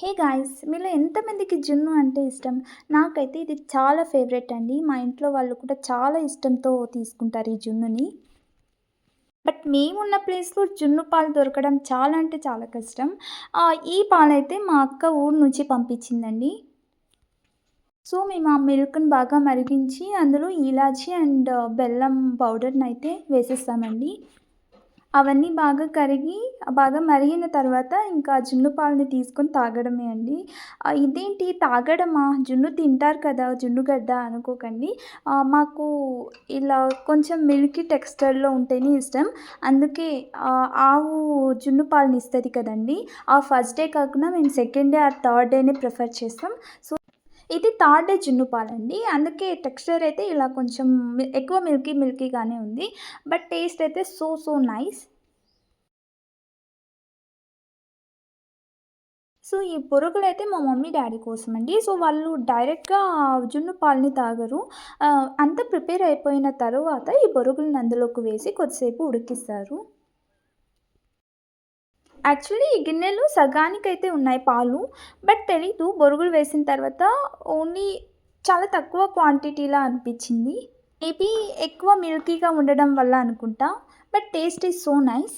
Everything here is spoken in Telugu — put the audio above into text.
Hey guys! మీలో ఎంతమందికి జున్ను అంటే ఇష్టం? నాకైతే ఇది చాలా ఫేవరెట్ అండి. మా ఇంట్లో వాళ్ళు కూడా చాలా ఇష్టంతో తీసుకుంటారు ఈ జున్నుని. బట్ మేమున్న ప్లేస్‌లో జున్ను పాలు దొరకడం చాలా అంటే చాలా కష్టం. ఈ పాలైతే మా అక్క ఊరు నుంచి పంపించిందండి. సో, మేము ఆ మిల్క్‌ని బాగా మరిగించి అందులో ఇలాచీ అండ్ బెల్లం పౌడర్‌నయితే వేసేస్తామండి. అవన్నీ బాగా కరిగి, బాగా మరిగిన తర్వాత ఇంకా జున్ను పాలని తీసుకొని తాగడమే అండి. ఇదేంటి తాగడమా? జున్ను తింటారు కదా! జున్ను గడ్డ అనుకోకండి. మాకు ఇలా కొంచెం మిల్కీ టెక్స్చర్‌లో ఉంటేనే ఇష్టం. అందుకే ఆవు జున్ను పాలనిస్తది కదండీ! ఆ ఫస్ట్ డే కాకుండా మేము సెకండ్ డే ఆర్ థర్డ్ డేనే ప్రిఫర్ చేస్తాం. సో, ఇది థర్డ్ డే జున్ను పాలండి. అందుకే టెక్స్చర్ అయితే ఇలా కొంచెం ఎక్కువ మిల్కీగానే ఉంది. బట్ టేస్ట్ అయితే సో సో నైస్. సో, ఈ బొరుగులైతే మా మమ్మీ, డ్యాడీ కోసమండి. సో, వాళ్ళు డైరెక్ట్‌గా జున్ను పాలని తాగరు. అంతా ప్రిపేర్ అయిపోయిన తరువాత ఈ బొరుగులని అందులోకి వేసి కొద్దిసేపు ఉడికిస్తారు. యాక్చువల్లీ ఈ గిన్నెలో సగానికైతే ఉన్నాయి పాలు. బట్ తెలీదు బొరుగులు వేసిన తర్వాత ఓన్లీ చాలా తక్కువ క్వాంటిటీలా అనిపిచ్చింది. మేబీ ఎక్కువ మిల్కీగా ఉండడం వల్ల అనుకుంటా. But taste is so nice.